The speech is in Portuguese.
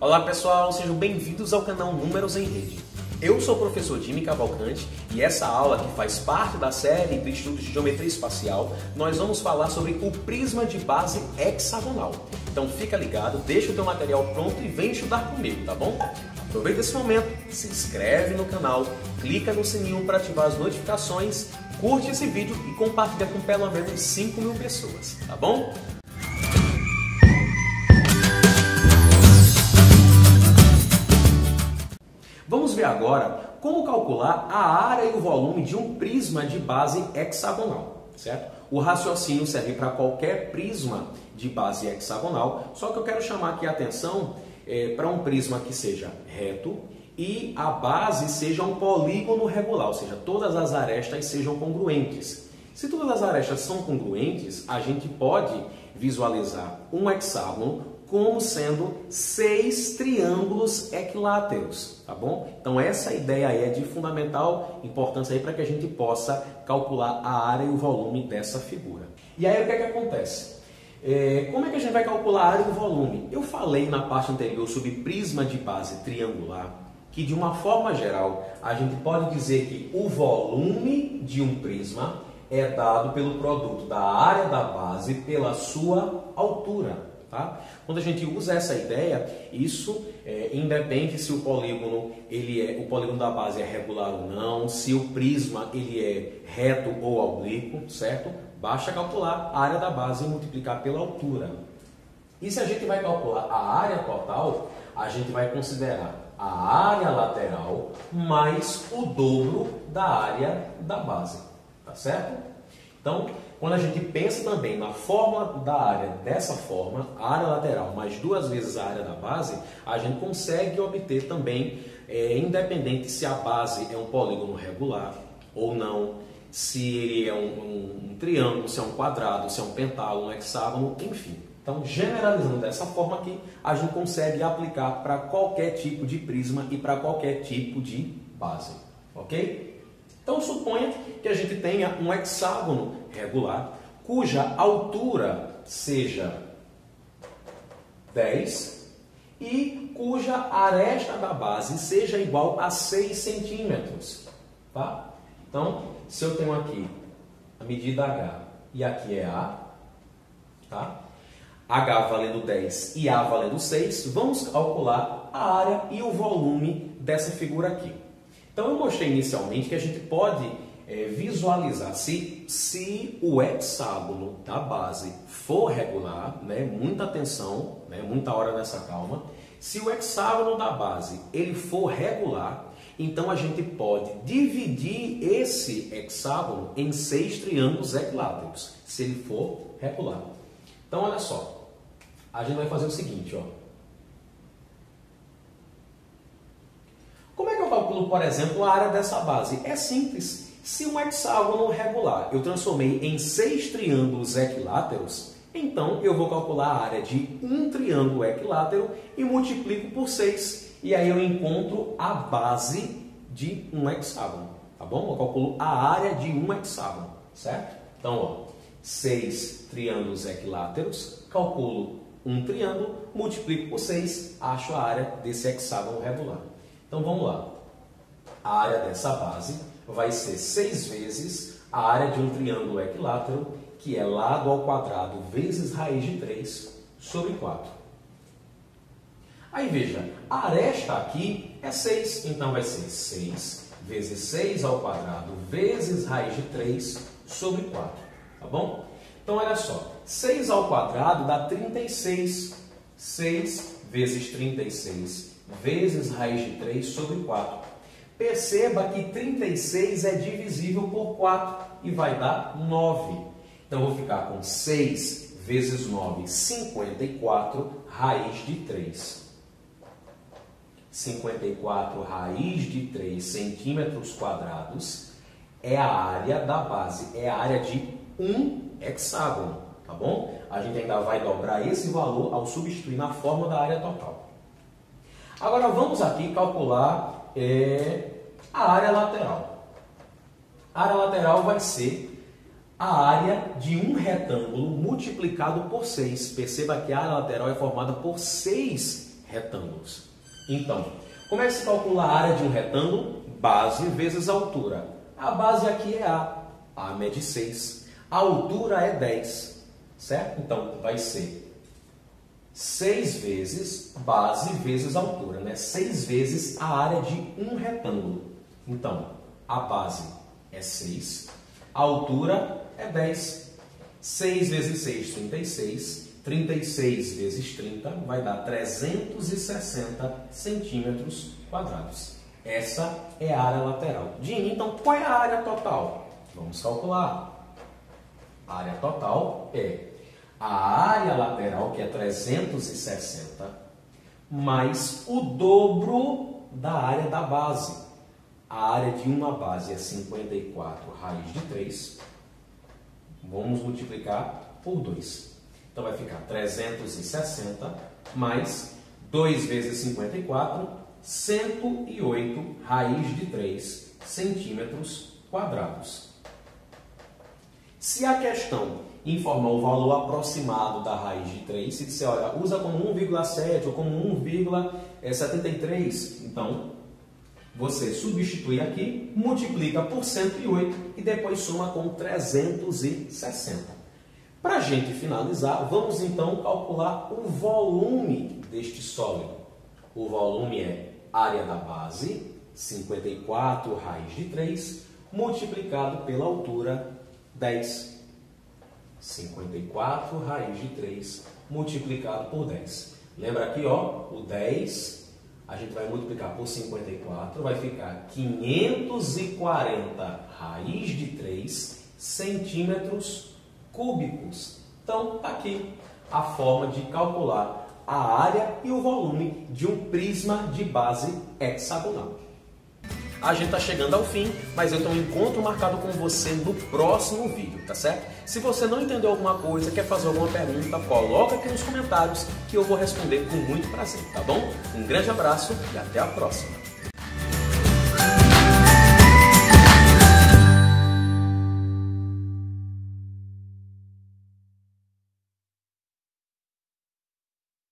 Olá pessoal, sejam bem-vindos ao canal Números em Rede. Eu sou o professor Jimmy Cavalcante e essa aula, que faz parte da série de estudos de geometria espacial, nós vamos falar sobre o prisma de base hexagonal. Então fica ligado, deixa o teu material pronto e vem estudar comigo, tá bom? Aproveita esse momento, se inscreve no canal, clica no sininho para ativar as notificações, curte esse vídeo e compartilha com pelo menos 5.000 pessoas, tá bom? Vamos ver agora como calcular a área e o volume de um prisma de base hexagonal, certo? O raciocínio serve para qualquer prisma de base hexagonal, só que eu quero chamar aqui a atenção para um prisma que seja reto e a base seja um polígono regular, ou seja, todas as arestas sejam congruentes. Se todas as arestas são congruentes, a gente pode visualizar um hexágono como sendo 6 triângulos equiláteros, tá bom? Então essa ideia aí é de fundamental importância aí para que a gente possa calcular a área e o volume dessa figura. E aí o que é que acontece? Como é que a gente vai calcular a área e o volume? Eu falei na parte anterior sobre prisma de base triangular, que de uma forma geral a gente pode dizer que o volume de um prisma é dado pelo produto da área da base pela sua altura. Tá? Quando a gente usa essa ideia, isso independe se o polígono da base é regular ou não, se o prisma ele é reto ou oblíquo, certo? Basta calcular a área da base e multiplicar pela altura. E se a gente vai calcular a área total, a gente vai considerar a área lateral mais o dobro da área da base, tá certo? Então, quando a gente pensa também na forma da área dessa forma, a área lateral mais 2 vezes a área da base, a gente consegue obter também, independente se a base é um polígono regular ou não, se ele é um triângulo, se é um quadrado, se é um pentágono, um hexágono, enfim. Então, generalizando dessa forma aqui, a gente consegue aplicar para qualquer tipo de prisma e para qualquer tipo de base, ok? Então, suponha que a gente tenha um hexágono regular, cuja altura seja 10 e cuja aresta da base seja igual a 6 centímetros. Tá? Então, se eu tenho aqui a medida H e aqui é A, tá? H valendo 10 e A valendo 6, vamos calcular a área e o volume dessa figura aqui. Então, eu mostrei inicialmente que a gente pode visualizar se o hexágono da base for regular, né, muita atenção, né, muita hora nessa calma. Se o hexágono da base ele for regular, então a gente pode dividir esse hexágono em 6 triângulos equiláteros, se ele for regular. Então, olha só, a gente vai fazer o seguinte, ó. Como é que eu calculo, por exemplo, a área dessa base? É simples. Se um hexágono regular eu transformei em 6 triângulos equiláteros, então eu vou calcular a área de um triângulo equilátero e multiplico por 6. E aí eu encontro a base de um hexágono, tá bom? Eu calculo a área de um hexágono, certo? Então, ó, 6 triângulos equiláteros, calculo um triângulo, multiplico por 6, acho a área desse hexágono regular. Então, vamos lá. A área dessa base vai ser 6 vezes a área de um triângulo equilátero, que é lado ao quadrado vezes raiz de 3 sobre 4. Aí, veja, a aresta aqui é 6, então vai ser 6 vezes 6 ao quadrado vezes raiz de 3 sobre 4, tá bom? Então, olha só, 6 ao quadrado dá 36, 6 vezes 36 vezes raiz de 3 sobre 4. Perceba que 36 é divisível por 4 e vai dar 9. Então, eu vou ficar com 6 vezes 9, 54, raiz de 3. 54 raiz de 3 centímetros quadrados é a área da base, é a área de um hexágono, tá bom? A gente ainda vai dobrar esse valor ao substituir na forma da área total. Agora vamos aqui calcular a área lateral. A área lateral vai ser a área de um retângulo multiplicado por 6. Perceba que a área lateral é formada por 6 retângulos. Então, como é que se calcula a área de um retângulo? Base vezes altura. A base aqui é A mede 6, a altura é 10, certo? Então, vai ser 6 vezes base vezes altura, né? 6 vezes a área de um retângulo. Então, a base é 6, a altura é 10. 6 vezes 6, 36. 36 vezes 30 vai dar 360 centímetros quadrados. Essa é a área lateral. Jimmy, então qual é a área total? Vamos calcular. A área total é a área lateral, que é 360, mais o dobro da área da base. A área de uma base é 54 raiz de 3. Vamos multiplicar por 2. Então vai ficar 360 mais 2 vezes 54, 108 raiz de 3 centímetros quadrados. Se a questão informar o valor aproximado da raiz de 3, se disser, olha, usa como 1,7 ou como 1,73, então você substitui aqui, multiplica por 108 e depois soma com 360. Para a gente finalizar, vamos então calcular o volume deste sólido. O volume é área da base, 54 raiz de 3, multiplicado pela altura, 10. 54 raiz de 3 multiplicado por 10. Lembra aqui, ó, o 10, a gente vai multiplicar por 54, vai ficar 540 raiz de 3 centímetros cúbicos. Então, está aqui a forma de calcular a área e o volume de um prisma de base hexagonal. A gente está chegando ao fim, mas eu tenho um encontro marcado com você no próximo vídeo, tá certo? Se você não entendeu alguma coisa, quer fazer alguma pergunta, coloca aqui nos comentários que eu vou responder com muito prazer, tá bom? Um grande abraço e até a próxima!